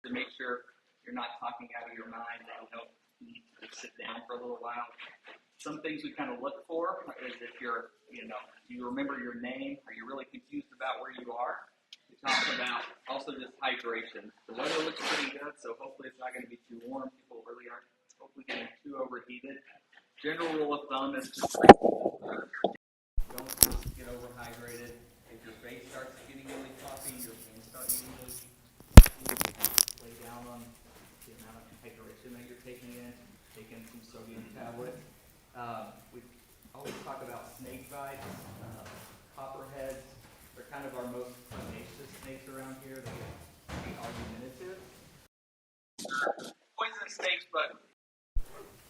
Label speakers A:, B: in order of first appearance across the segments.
A: to make sure you're not talking out of your mind and you don't need to sit down for a little while. Some things we kind of look for is if you're, do you remember your name? Are you really confused about where you are? We talked about also just hydration. The weather looks pretty good, so hopefully it's not going to be too warm. People really aren't hopefully getting too overheated. General rule of thumb is to drink water. Don't get overhydrated. If your face starts getting really puffy, your hands start getting really lay down on the amount of hydration that you're taking in. Take in some sodium tablets. We always talk about snake bites, copperheads. They're kind of our most tenacious snakes around here. They get argumentative. Poisonous snakes, but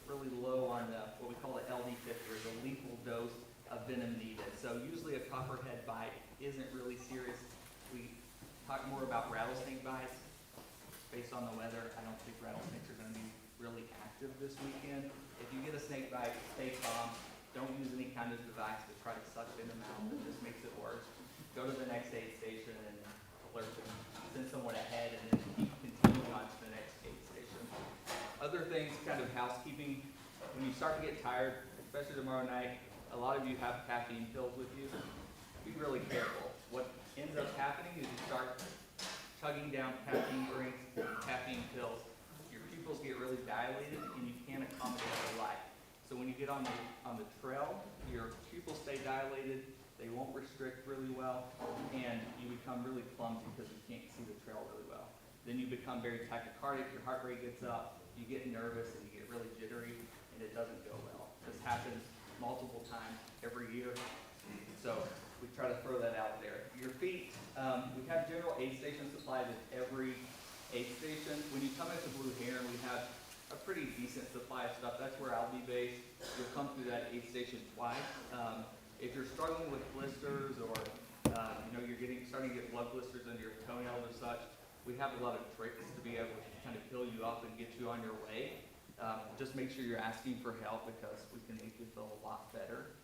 A: really low on what we call the LD50, or the lethal dose of venom needed. So usually a copperhead bite isn't really serious. We talk more about rattlesnake bites. Based on the weather, I don't think rattlesnakes are going to be really active this weekend. If you get a snake bite, stay calm. Don't use any kind of device to try to suck venom out. It just makes it worse. Go to the next aid station and alert them. Send someone ahead and then keep continuing on to the next aid station. Other things, kind of housekeeping. When you start to get tired, especially tomorrow night, a lot of you have caffeine pills with you. Be really careful. What ends up happening is you start chugging down caffeine drinks, caffeine pills. Your pupils get really dilated and you can't accommodate the light. So when you get on the trail, your pupils stay dilated, they won't restrict really well, and you become really clumsy because you can't see the trail really well. Then you become very tachycardic, your heart rate gets up, you get nervous and you get really jittery, and it doesn't go well. This happens multiple times every year, so we try to throw that out there. Your feet, we have general aid station supplies at every aid station. When you come into Blue Heron, we have a pretty decent supply of stuff. That's where I'll be based. You'll come through that aid station twice. If you're struggling with blisters or you're starting to get blood blisters under your toenails or such, we have a lot of tricks to be able to kind of fill you up and get you on your way. Just make sure you're asking for help because we can make you feel a lot better.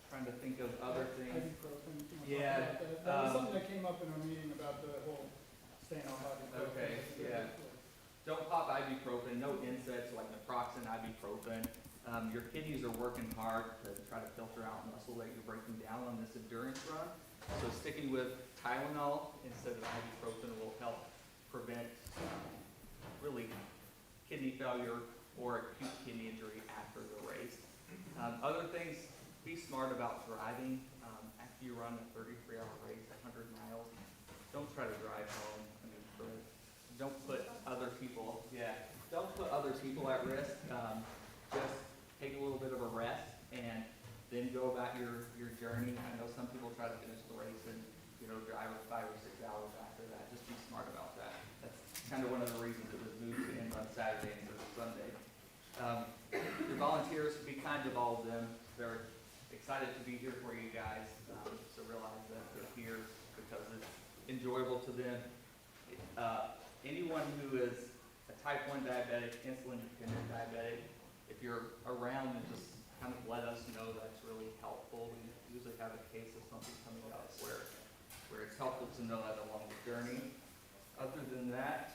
A: Trying to think of other things.
B: Ibuprofen.
A: Yeah.
B: That was something that came up in our meeting about the whole staying on ibuprofen.
A: Okay, yeah. Don't pop ibuprofen. No NSAIDs like naproxen, ibuprofen. Your kidneys are working hard to try to filter out muscle that you're breaking down on this endurance run. So sticking with Tylenol instead of ibuprofen will help prevent really kidney failure or acute kidney injury after the race. Other things, be smart about driving. After you run a 33-hour race, 100 miles, don't try to drive home. Don't put other people at risk. Just take a little bit of a rest and then go about your journey. I know some people try to finish the race and drive 5 or 6 hours after that. Just be smart about that. That's kind of one of the reasons it was moved to end on Saturday instead of Sunday. Your volunteers, be kind to all of them. They're excited to be here for you guys. So realize that they're here because it's enjoyable to them. Anyone who is a type 1 diabetic, insulin-dependent diabetic, if you're around and just kind of let us know, that's really helpful. We usually have a case of something coming up where it's helpful to know that along the journey. Other than that,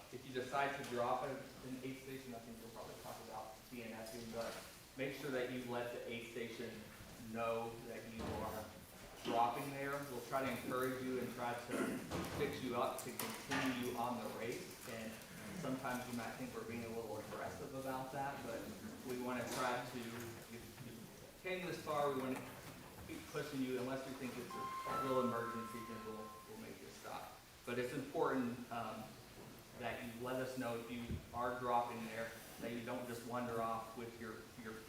A: if you decide to drop an aid station, I think we'll probably talk about DNFing, but make sure that you let the aid station know that you are dropping there. We'll try to encourage you and try to fix you up to continue you on the race. And sometimes you might think we're being a little aggressive about that, but we want to try to, you came this far, we want to keep pushing you unless we think it's a real emergency, then we'll make you stop. But it's important that you let us know if you are dropping there, that you don't just wander off with your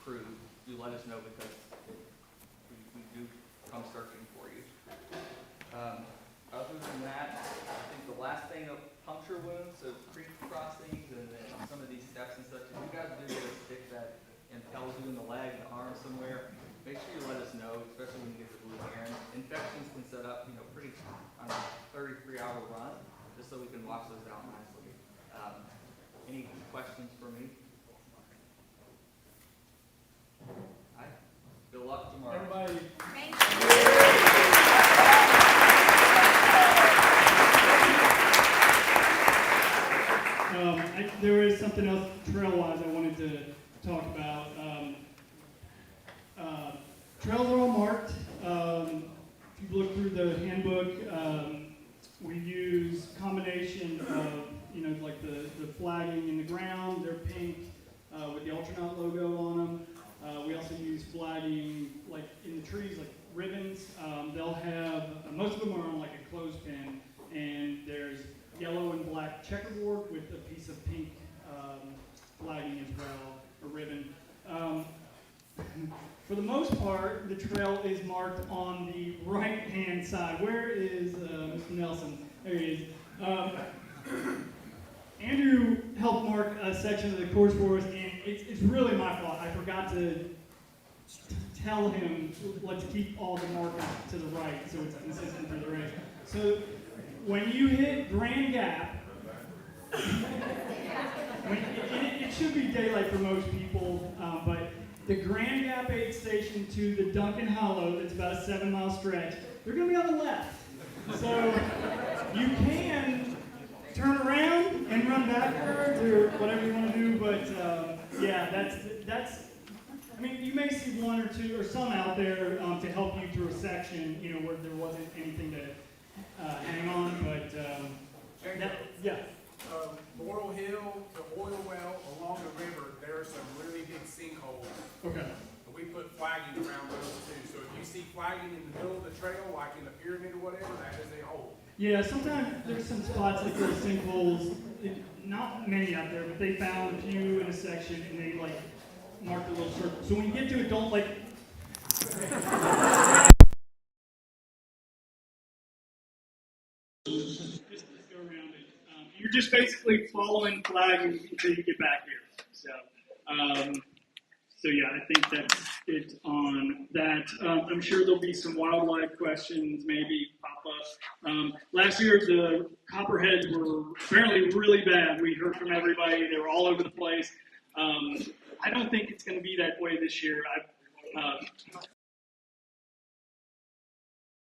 A: crew. You let us know because we do come searching for you. Other than that, I think the last thing, puncture wounds, so creek crossings and then some of these steps and such, if you guys do get a stick that impels you in the leg, the arm somewhere, make sure you let us know, especially when you get to Blue Heron. Infections can set up, pretty on a 33-hour run, just so we can wash those out nicely. Any questions for me? All right. Good luck tomorrow.
B: Everybody.
C: Thank you. something else trail-wise I wanted to talk about. Trails are all marked. If you look through the handbook, we use combination of, like the flagging in the ground. They're pink with the Ultranaut logo on them. We also use flagging like in the trees, like ribbons. They'll have, most of them are on like a clothespin, and there's yellow and black checkerboard with a piece of pink flagging as well, a ribbon. For the most part, the trail is marked on the right-hand side. Where is Mr. Nelson? There he is. Andrew helped mark a section of the course for us, and it's really my fault. I forgot to tell him, let's keep all the markers to the right so it's consistent for the race. So when you hit Grand Gap, it should be daylight for most people, but the Grand Gap aid station to the Duncan Hollow, that's about a 7-mile stretch, they're going to be on the left. So you can turn around and run backwards or whatever you want to do, but yeah, that's. I mean, you may see one or two or some out there to help you through a section, where there wasn't anything to hang on, but yeah.
D: Laurel Hill, the oil well along the river, there are some really big sinkholes.
C: Okay.
D: We put flagging around those too. So if you see flagging in the middle of the trail, like in the pyramid or whatever, that is a hole.
C: Yeah, sometimes there's some spots like those sinkholes, not many out there, but they found a few in a section and they like marked a little circle. So when you get to it, don't like. Just go around it. You're just basically following flagging until you get back here. So yeah, I think that's it on that. I'm sure there'll be some wildlife questions maybe pop up. Last year, the copperheads were apparently really bad. We heard from everybody. They were all over the place. I don't think it's going to be that way this year.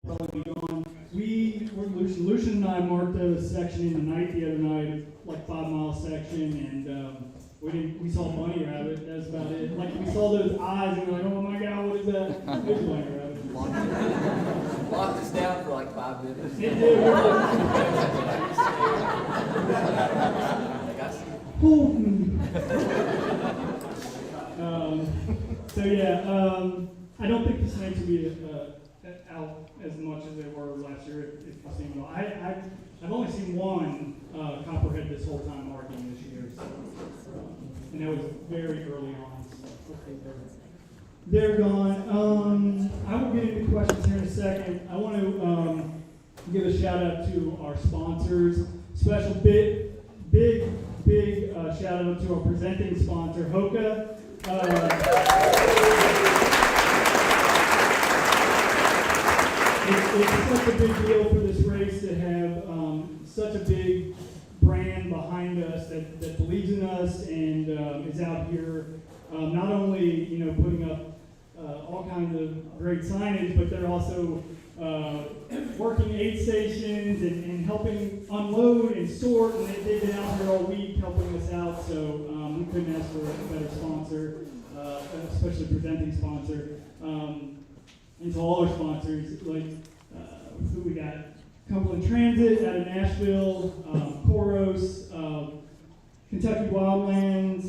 C: Probably be gone. Lucian and I marked a section in the night the other night, like 5-mile section, and we saw a bunny rabbit. That's about it. Like we saw those eyes, and we're like, oh my god, what is that? There's a bunny rabbit.
E: Locked us down for like 5 minutes.
C: It did. So yeah, I don't think the snakes will be out as much as they were last year, if you've seen them all. I've only seen one copperhead this whole time marking this year, so, and that was very early on. So they're gone. I will get into questions here in a second. I want to give a shout out to our sponsors. Special big shout out to our presenting sponsor, Hoka. It's such a big deal for this race to have such a big brand behind us that believes in us and is out here not only putting up all kinds of great signage, but they're also working aid stations and helping unload and sort, and they've been out here all week helping us out, so we couldn't ask for a better sponsor, especially presenting sponsor. And to all our sponsors, like who we got, Cumberland Transit out of Nashville, Koros, Kentucky Wildlands,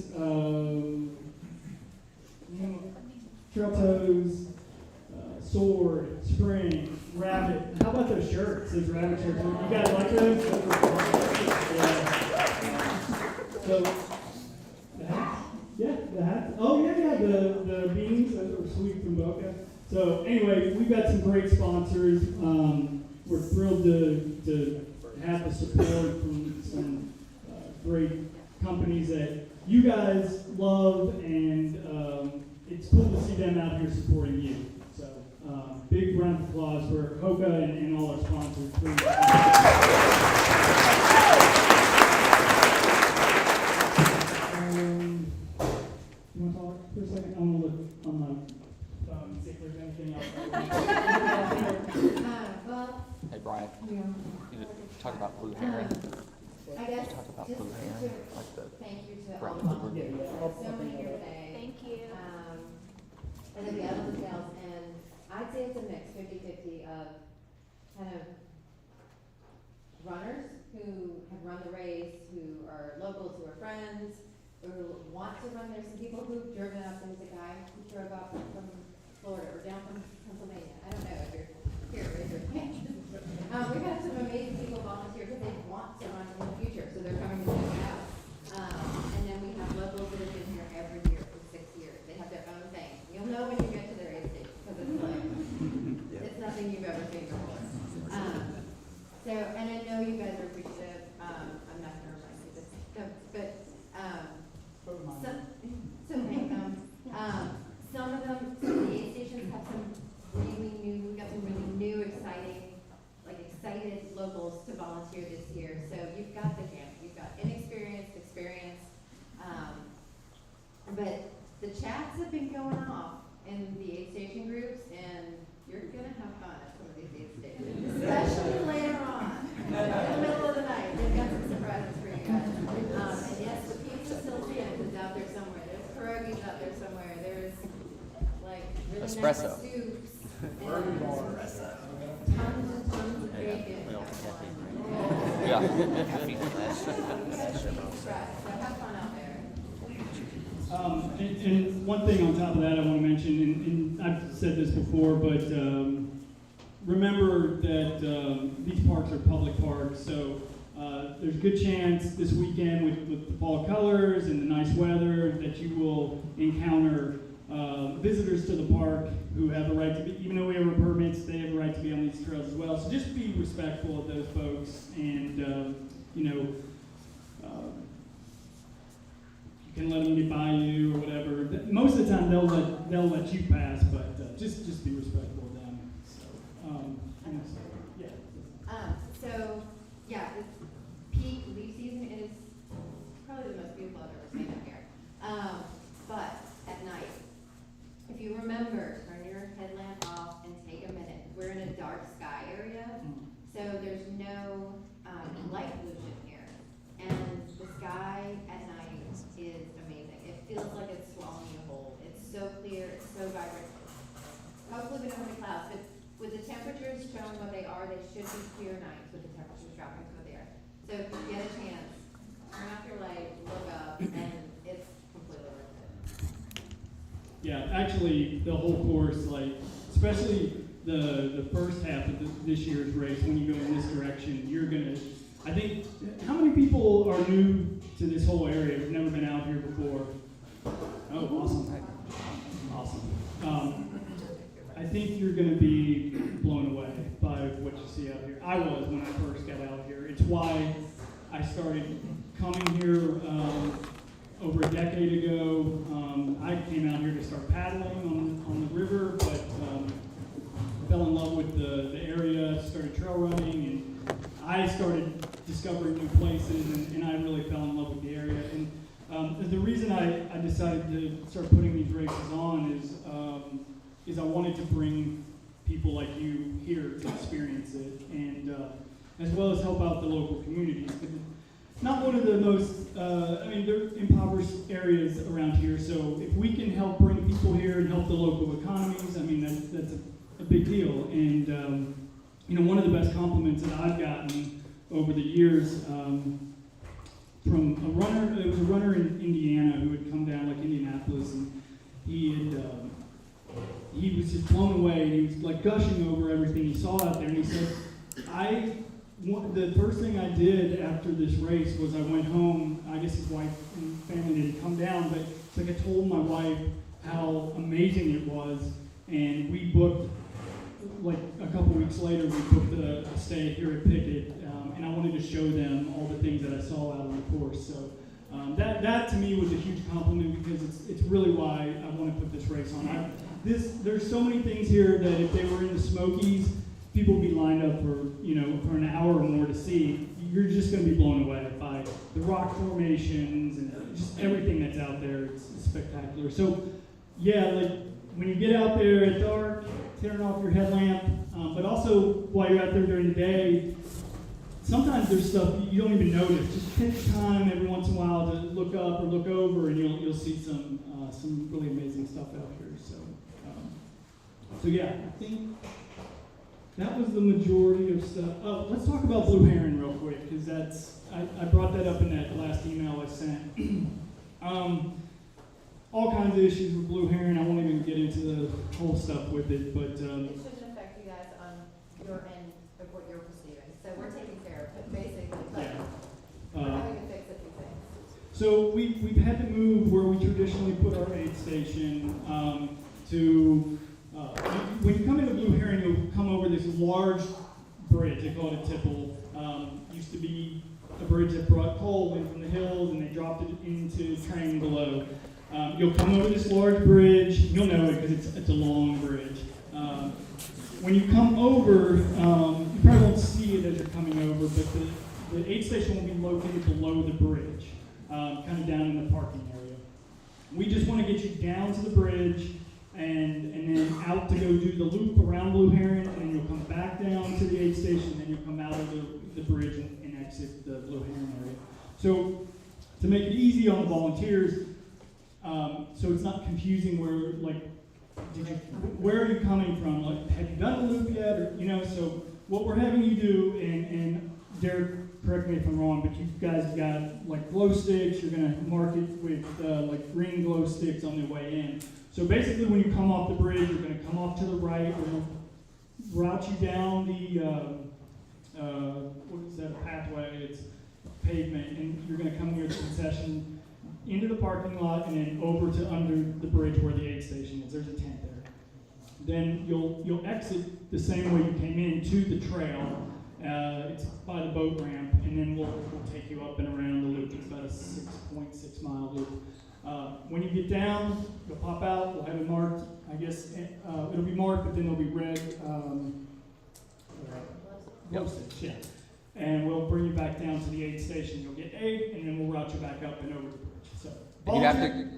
C: Trail Toes, Sword, Spring, Rabbit. How about those shirts? Those rabbit shirts. You guys like those? Yeah. So, the hats? Yeah, the hats. Oh yeah, the beanies. Those were sweet from Boca. So anyway, we've got some great sponsors. We're thrilled to have the support from some great companies that you guys love, and it's cool to see them out here supporting you. So big round of applause for Hoka and all our sponsors. You want to talk for a second? I'm going to look on my phone, see if there's anything else.
E: Hey Brian, you need to talk about blue heron.
B: but.
F: I guess just
E: Talk about
F: to
E: blue hand, like the
F: thank you to all
E: brown
F: the
E: paper.
F: volunteers.
B: Yeah,
F: There's
B: I'll
F: so many
B: bring
F: here
B: that up.
F: today.
G: Thank you.
F: And then the other details, and I'd say it's a mix, 50-50 of kind of runners who have run the race, who are locals, who are friends, who want to run. There's some people who've driven up. There's a guy who drove up from Florida or down from Pennsylvania. I don't know if you're here, raise your hand. We've had some amazing people volunteer because they want to run in the future, so they're coming to check it out. And then we have locals that have been here every year for 6 years. They have their own thing. You'll know when you get to their aid station because it's like, it's nothing you've ever seen before. So, and I know you guys are appreciative. I'm not gonna remind you this, but,
B: Vote mine.
F: so thank them. Some of them, some of the aid stations have some we got some really new, excited locals to volunteer this year. So you've got the gamut. You've got inexperienced, experience. But the chats have been going off in the aid station groups, and you're gonna have fun at some of these aid stations, especially later on, in the middle of the night. They've got some surprises for you guys. And yes, the pizza still is out there somewhere. There's pierogies out there somewhere. There's like really
E: Espresso.
F: nice soups. And tons and tons of bacon.
E: Yeah.
F: So have fun out there.
C: And one thing on top of that I want to mention, and I've said this before, but remember that these parks are public parks, so there's a good chance this weekend with the fall colors and the nice weather that you will encounter visitors to the park who have a right to be, even though we have our permits, they have a right to be on these trails as well. So just be respectful of those folks, and you can let them get by you or whatever. Most of the time they'll let you pass, but just be respectful of them.
F: So yeah, it's peak leaf season. It is probably the most beautiful I've ever seen up here. But at night, if you remember, turn your headlamp off and take a minute. We're in a dark sky area, so there's no light pollution here. And the sky at night is amazing. It feels like it's swallowing you whole. It's so clear, it's so vibrant. Hopefully we don't have any clouds, but with the temperatures showing what they are, they should be clear nights with the temperatures dropping to what they are. So if you get a chance, turn off your light, look up, and it's completely worth it.
C: Yeah, actually, the whole course, like, especially the first half of this year's race, when you go in this direction, you're gonna, I think, how many people are new to this whole area, have never been out here before? Oh, awesome. Awesome. I think you're gonna be blown away by what you see out here. I was when I first got out here. It's why I started coming here over a decade ago. I came out here to start paddling on the river, but fell in love with the area, started trail running, and I started discovering new places, and I really fell in love with the area. And the reason I decided to start putting these races on is I wanted to bring people like you here to experience it, and as well as help out the local communities. Not one of the most, they're impoverished areas around here, so if we can help bring people here and help the local economies, that's a big deal. And, one of the best compliments that I've gotten over the years from a runner, there was a runner in Indiana who had come down, like Indianapolis, and he was just blown away, and he was like gushing over everything he saw out there, and he said, the first thing I did after this race was I went home. I guess his wife and family didn't come down, but it's like I told my wife how amazing it was, and we booked, like a couple weeks later, we booked a stay here at Pickett, and I wanted to show them all the things that I saw out on the course. So that to me was a huge compliment, because it's really why I want to put this race on. There's so many things here that if they were in the Smokies, people would be lined up for an hour or more to see. You're just going to be blown away by the rock formations and just everything that's out there. It's spectacular. So yeah, like when you get out there at dark, turn off your headlamp, but also while you're out there during the day, sometimes there's stuff you don't even notice. Just take the time every once in a while to look up or look over, and you'll see some really amazing stuff out here. So yeah, I think that was the majority of stuff. Oh, let's talk about blue heron real quick, because I brought that up in that last email I sent. All kinds of issues with blue heron. I won't even get into the whole stuff with it, but
F: It shouldn't affect you guys on your end of what you're receiving. So we're taking care of it, basically, but we're having to fix a few things.
C: So we've had to move where we traditionally put our aid station to, when you come into Blue Heron, you'll come over this large bridge. They call it a tipple. Used to be a bridge that brought coal in from the hills, and they dropped it into train below. You'll come over this large bridge. You'll know it because it's a long bridge. When you come over, you probably won't see it as you're coming over, but the aid station will be located below the bridge, kind of down in the parking area. We just want to get you down to the bridge and then out to go do the loop around Blue Heron, and then you'll come back down to the aid station, and then you'll come out of the bridge and exit the Blue Heron area. So to make it easy on the volunteers, so it's not confusing where are you coming from? Like, have you done the loop yet? Or, so what we're having you do, and Derek, correct me if I'm wrong, but you guys got like glow sticks. You're going to mark it with like green glow sticks on the way in. So basically, when you come off the bridge, you're going to come off to the right. We're going to route you down the what is that pathway? It's pavement, and you're going to come near the concession, into the parking lot, and then over to under the bridge where the aid station is. There's a tent there. Then you'll exit the same way you came in to the trail. It's by the boat ramp, and then we'll take you up and around the loop. It's about a 6.6 mile loop. When you get down, you'll pop out. We'll have it marked. I guess it'll be marked, but then there'll be red glow sticks. Yeah. And we'll bring you back down to the aid station. You'll get aid, and then we'll route you back up and over the bridge. So
E: You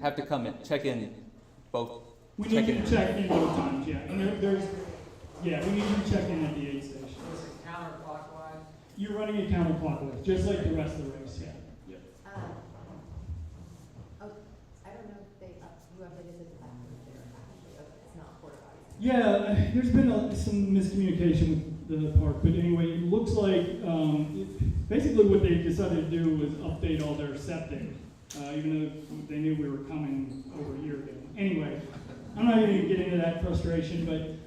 E: have to come in, check in both.
C: we need you to check in both times. Yeah, and we need you to check in at the aid station.
G: Is it counterclockwise?
C: You're running it counterclockwise, just like the rest of the race. Yeah.
F: I don't know if you updated the platform there, actually, it's not porta potties.
C: Yeah, there's been some miscommunication with the park, but anyway, it looks like basically what they decided to do was update all their septic, even though they knew we were coming over a year ago. Anyway, I'm not going to get into that frustration, but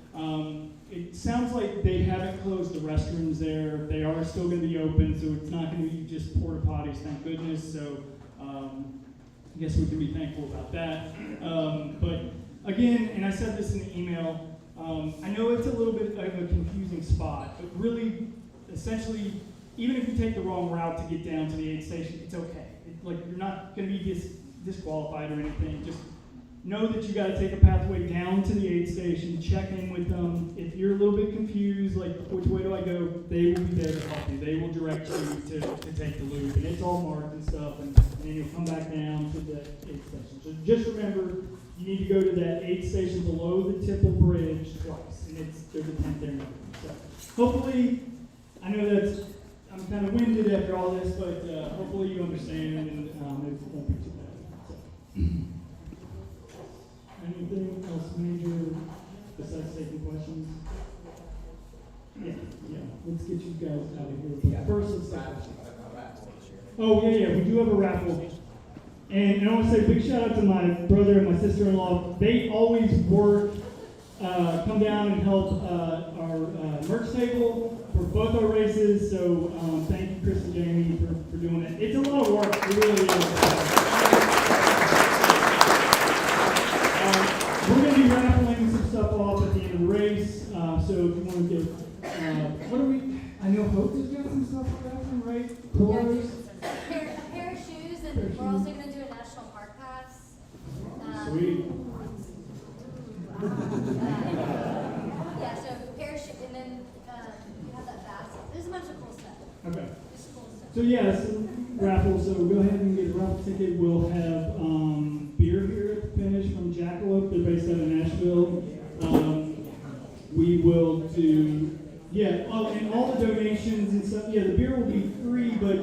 C: it sounds like they haven't closed the restrooms there. They are still going to be open, so it's not going to be just porta potties, thank goodness. So I guess we can be thankful about that. But again, and I said this in the email, I know it's a little bit of a confusing spot, but really, essentially, even if you take the wrong route to get down to the aid station, it's okay. You're not going to be disqualified or anything. Just know that you got to take a pathway down to the aid station, check in with them. If you're a little bit confused, like which way do I go, they will be there to help you. They will direct you to take the loop, and it's all marked and stuff, and then you'll come back down to the aid station. So just remember, you need to go to that aid station below the Tipple Bridge twice, and there's a tent there now. So hopefully, I know I'm kind of winded after all this, but hopefully you understand, and it won't be too bad. So. Anything else major besides taking questions? Yeah. Let's get you guys out of here. But first, let's take questions. Oh, yeah, we do have a raffle. And I want to say a big shout out to my brother and my sister-in-law. They always work, come down and help our merch table for both our races. So thank you, Chris and Jamie, for doing it. It's a lot of work. It really is. We're going to be raffling some stuff off at the end of the race. So if you want to get, I know Hope has got some stuff for raffling, right? Cores?
H: A pair of shoes, and we're also going to do a national park pass.
C: Sweet.
H: Yeah, so a pair of shoes, and then you have that basket. There's a bunch of cool stuff.
C: Okay.
H: Just cool stuff.
C: So yeah, raffle. So go ahead and get a raffle ticket. We'll have beer here at the finish from Jackalope. They're based out of Nashville. We will do, and all the donations and stuff, yeah, the beer will be free, but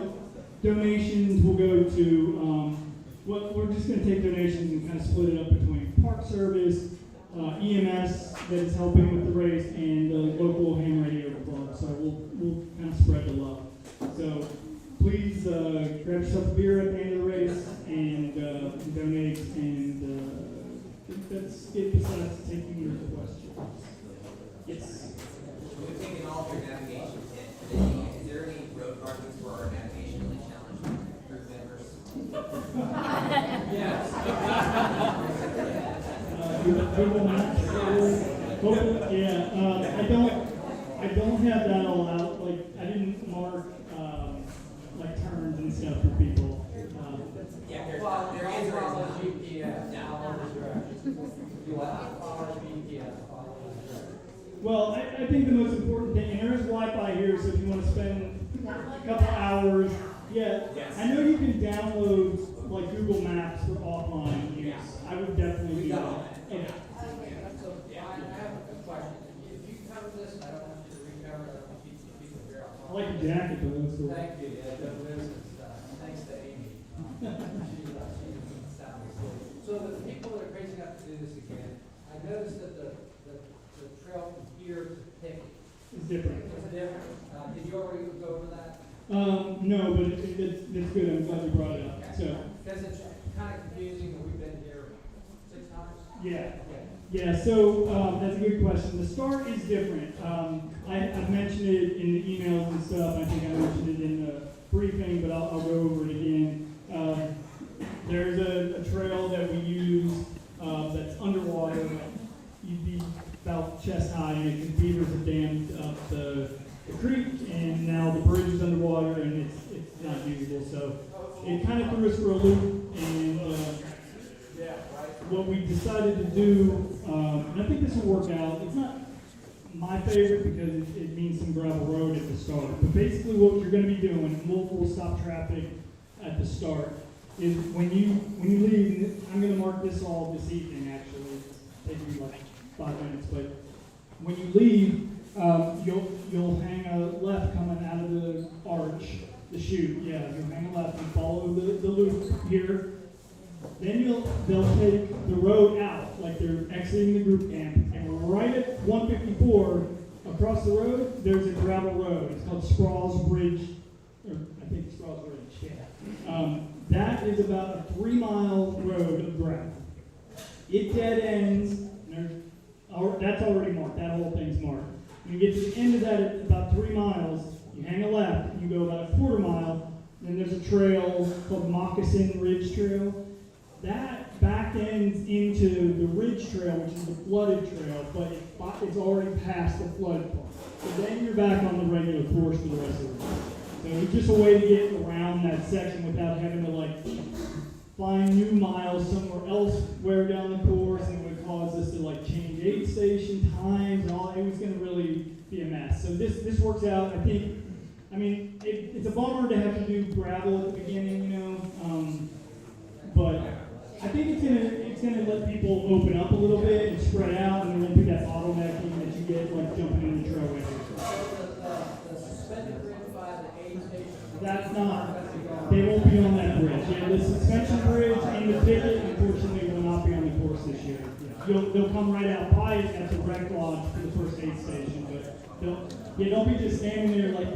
C: donations will go to, we're just gonna take donations and kind of split it up between Park Service, EMS that is helping with the race, and the local ham radio club. So we'll kind of spread the love. So please grab yourself a beer at the end of the race and donate. And I think that's it. Besides taking your questions. Yes.
E: We've taken all of your navigation kit today. Is there any road markings for our navigationally challenged group members?
G: Yes.
C: Google Maps. Yeah. I don't have that all out. Like I didn't mark like turns and stuff for people.
E: Yeah, there is
G: Follow
E: not.
G: GPS, follow the directions. You follow GPS, follow the directions.
C: Well, I think the most important thing, and there is Wi-Fi here, so if you want to spend a couple hours, yeah.
E: Yes.
C: I know you can download like Google Maps for offline use. I would definitely do that. Okay.
G: So, I have a question. If you cover this, I don't want you to recover it, I don't want you to keep it there.
C: I like the jacket though. That's cool.
G: Thank you, yeah, that was, thanks to Amy. She sounds good. So the people that are crazy enough to do this again, I noticed that the trail from here to Pickett
C: It's different.
G: is different. Did you already go over that?
C: No, but it's good. I'm glad you brought it up. So,
G: Because it's kind of confusing, and we've been here 6 times.
C: yeah. Yeah, so that's a good question. The start is different. I've mentioned it in the emails and stuff. I think I mentioned it in the briefing, but I'll go over it again. There's a trail that we use that's underwater. You'd be about chest high, and the beavers have dammed up the creek, and now the bridge is underwater, and it's not usable. So it kind of threw us for a loop, and what we decided to do, and I think this will work out. It's not my favorite because it means some gravel road at the start. But basically what you're going to be doing, and we'll stop traffic at the start, is when you leave, and I'm going to mark this all this evening actually, take me like 5 minutes, but when you leave, you'll hang a left coming out of the arch, the chute, yeah, you'll hang a left and follow the loop here. Then they'll take the road out, like they're exiting the group camp, and right at 154, across the road, there's a gravel road. It's called Sprawls Bridge, or I think it's Sprawls Bridge, yeah. That is about a 3-mile road of gravel. It dead ends, and that's already marked, that whole thing's marked. When you get to the end of that at about 3 miles, you hang a left, you go about a 1/4 mile, then there's a trail called Moccasin Ridge Trail. That back ends into the Ridge Trail, which is the flooded trail, but it's already past the flood part. So then you're back on the regular course for the rest of the day. So it's just a way to get around that section without having to like find new miles somewhere elsewhere down the course, and it would cause us to like change aid station times and all. It was going to really be a mess. So this works out. I mean, it's a bummer to have to do gravel at the beginning, you know, but I think it's gonna let people open up a little bit and spread out, and there won't be that bottlenecking that you get like jumping in the trailway.
G: The suspended bridge by the aid station.
C: That's not. They won't be on that bridge. Yeah, the suspension bridge and the picket, unfortunately, will not be on the course this year. They'll come right out by it at the rec lodge for the first aid station, but don't be just standing there like,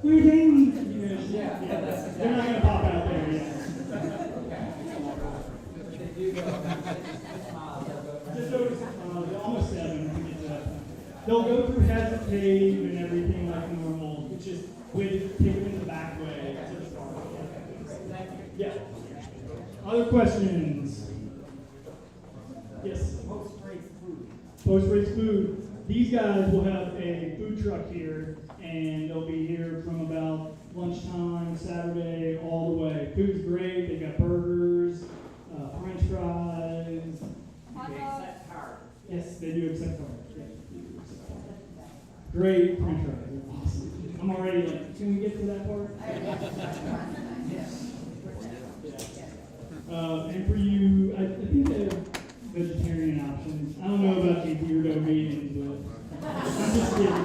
C: waiting. You know, they're not gonna pop out there yet. Just over 6 miles, almost 7 to get to that point. They'll go through Hazard Cave and everything like normal. It's just take them in the back way to the start. Yeah. Other questions? Yes. Post-race food. These guys will have a food truck here, and they'll be here from about lunchtime Saturday all the way. Food's great. They got burgers, French fries. Yes, they do accept cards. Yeah, they do accept cards. Great French fries. They're awesome. I'm already like, can we get to that part? And for you, I think they have vegetarian options. I don't know about the weirdo meetings, but I'm just kidding.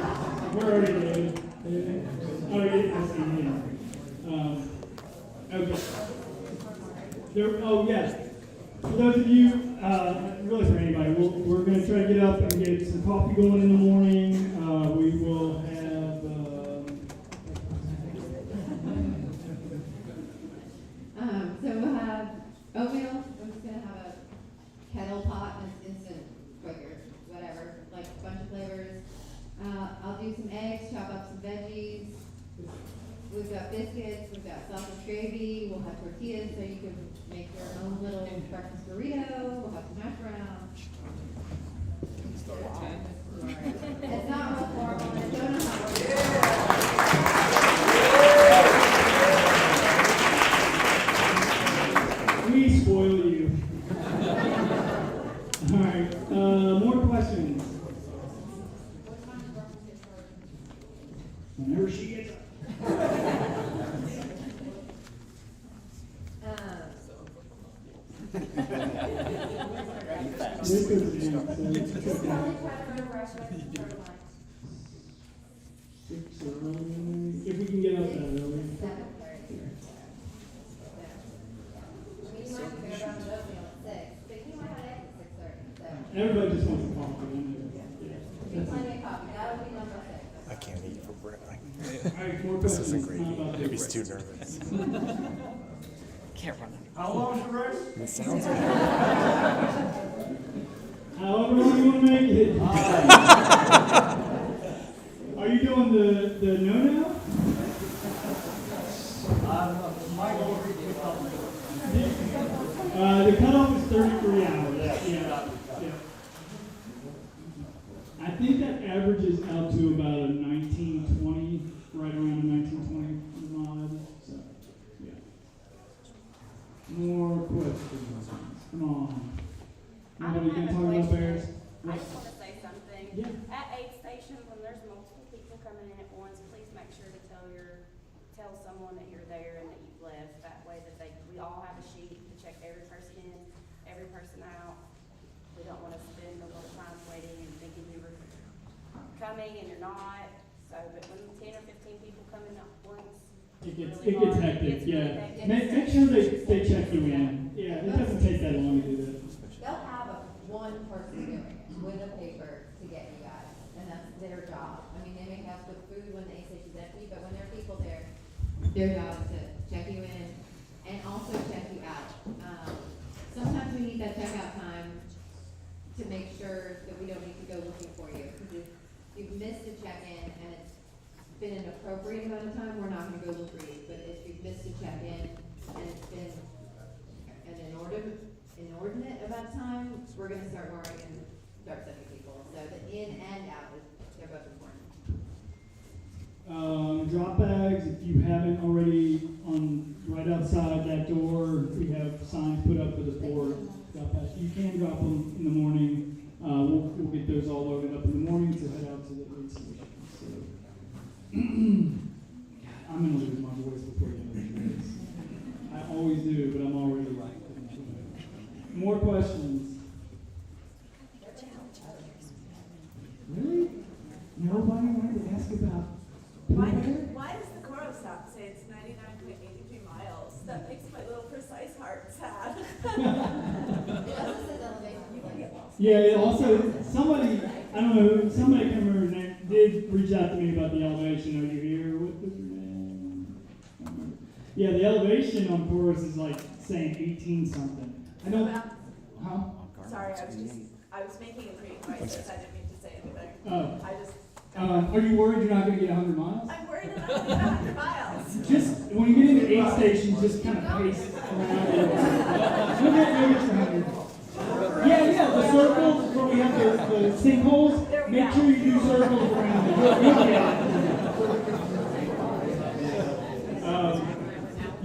C: We're already good. do, really for anybody, we're going to try to get up and get some coffee going in the morning. We will have,
F: so we'll have oatmeal. I'm just gonna have a kettle pot and it's instant quicker, whatever, like a bunch of flavors. I'll do some eggs, chop up some veggies. We've got biscuits, we've got sausage gravy, we'll have tortillas so you can make your own little breakfast burrito, we'll have some hash browns. It's not real formal, I don't know how it works.
C: we spoil you. All right, more questions? Whenever she gets up. This is it. Six or early, if we can get up that early.
F: 7:30. We might go around the oatmeal at 6, but you might have eggs at 6:30, so.
C: Everybody just wants a coffee.
F: Be plenty of coffee, that'll be number 6.
I: I can't eat for breakfast.
C: All right, more
I: This
C: questions.
I: isn't great.
C: Not about
I: Maybe
C: this.
I: he's too nervous.
E: Can't run.
B: How long's the race?
I: It sounds good.
C: However long you want to make it. Are you doing the no now? The cutoff is 33 hours. Yeah. I think that averages out to about a 1920, right around a 1920 mile. So, yeah. More questions? Come on.
J: I
C: Nobody
J: don't
C: can
J: have a
C: talk about
J: question.
C: bears?
J: I just want to say something.
C: Yeah.
J: At aid stations, when there's multiple people coming in at once, please make sure to tell someone that you're there and that you've left. That way that we all have a sheet to check every person in, every person out. We don't want to spend a lot of time waiting and thinking you were coming and you're not. So, but when 10 or 15 people come in at once,
C: It gets
J: really hard.
C: hectic,
J: It gets really
C: yeah.
J: hectic.
C: Make sure they check you in. Yeah, it doesn't take that long to do that.
F: They'll have one person doing it with a paper to get you guys, and that's their job. I mean, they may have the food when the aid station's empty, but when there are people there, their job is to check you in and also check you out. Sometimes we need that checkout time to make sure that we don't need to go looking for you. Because if you've missed a check-in and it's been an appropriate amount of time, we're not gonna go look for you. But if you've missed a check-in and it's been an inordinate amount of time, we're gonna start worrying and start sending people. So the in and out they're both important.
C: Drop bags, if you haven't already, right outside that door, we have signs put up for the floor. Drop bags. You can drop them in the morning. We'll get those all loaded up in the morning to head out to the aid station. So, I'm gonna lose my voice before the end of this. I always do, but I'm already like. More questions? Really? Nobody wanted to ask about
K: Why does the Coro stop say it's 99.83 miles? That makes my little precise heart sad.
C: Yeah, it also, somebody, I don't know, somebody, I can't remember his name, did reach out to me about the elevation. Are you here? What was your name? I don't remember. Yeah, the elevation on Chorus is like saying 18 something. I don't, huh?
K: Sorry, I was making a great noise, I didn't mean to say anything.
C: Oh.
K: I just.
C: Are you worried you're not going to get 100 miles?
K: I'm worried that I'm gonna get 100 miles.
C: Just, when you get into aid stations, just kind of pace around. You'll get 100. Yeah, the circles where we have the sinkholes, make sure you do circles around it. You'll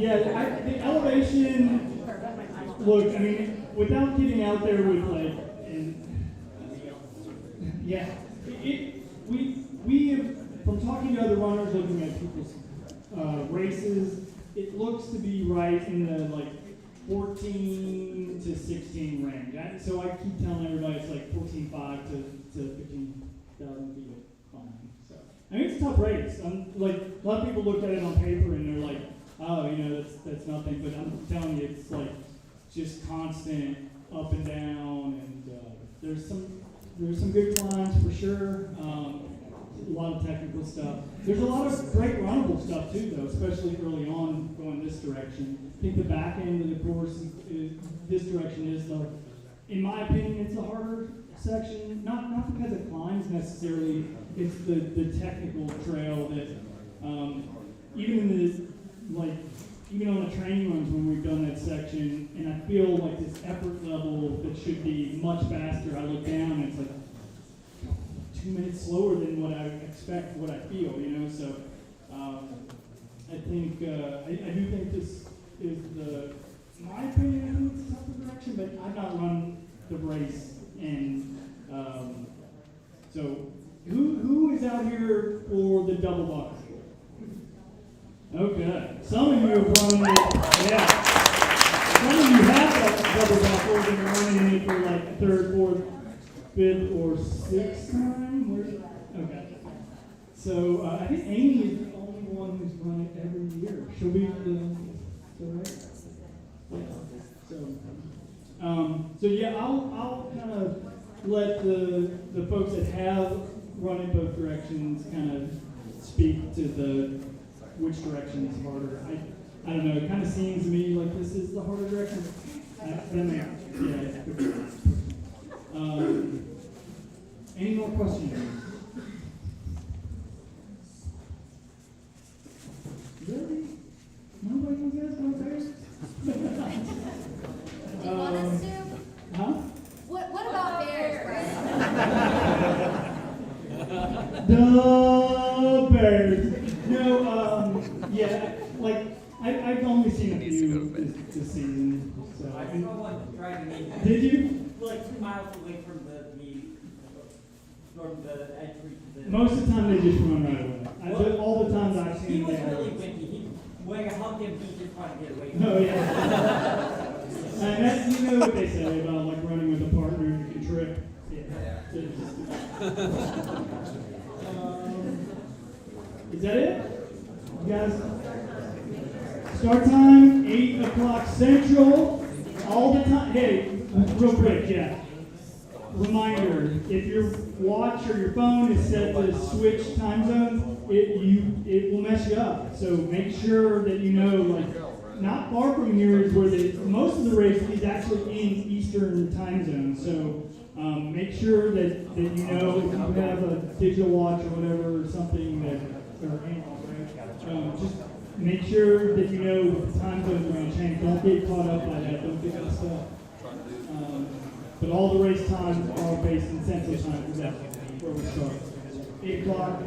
C: get it. The elevation, look, I mean, without getting out there with like, we have, from talking to other runners, looking at people's races, it looks to be right in the like 14 to 16 range. So I keep telling everybody it's like 14.5 to 15,000 feet of climbing. So I mean, it's a tough race. Like a lot of people look at it on paper and they're like, oh, that's nothing. But I'm telling you, it's like just constant up and down, and there's some good climbs for sure. A lot of technical stuff. There's a lot of great runnable stuff too, though, especially early on going this direction. I think the back end of the course this direction is the, in my opinion, it's the harder section. Not because it climbs necessarily. It's the technical trail that even in the even on the training runs when we've done that section, and I feel like this effort level that should be much faster. I look down and it's like 2 minutes slower than what I expect, what I feel, So I think I do think this is in my opinion, I think it's a tougher direction, but I've not run the race, and so who is out here for the double buckle? Okay, some of you have run it, yeah. Some of you have that double buckle and are running it for like third, fourth, fifth, or sixth time. Okay. So I think Amy is the only one who's run it every year. She'll be right. Yeah. So yeah, I'll kind of let the folks that have run in both directions kind of speak to which direction is harder. I don't know. It kind of seems to me like this is the harder direction. Any more questions? Really? Nobody wants to ask about bears?
H: Do you want us to?
C: Huh?
H: What about bears,
C: The bears. No, yeah, like I've only seen a few this season. So
E: I saw one driving me.
C: Did you?
E: Like 2 miles away from the entry to the.
C: Most of the time they just run right away. All the times I've seen
E: He was
C: them.
E: really winky. When I hugged him, he just wanted to get away.
C: Oh yeah. And that's, you know what they say about like running with a partner, you can trip. Yeah. Is that it? You guys? Start time, 8 o'clock Central. All the time. Hey, real quick, yeah. Reminder, if your watch or your phone is set to switch time zone, it will mess you up. So make sure that you know, like, not far from here is where most of the race is actually in Eastern time zone. So make sure that you know if you have a digital watch or whatever, or something just make sure that you know the time zone is going to change. Don't get caught up by that. Don't get messed up. But all the race times are based in Central Time, because that's where we start. 8 o'clock.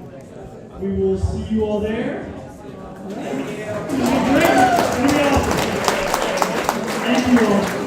C: We will see you all there. Thank you all.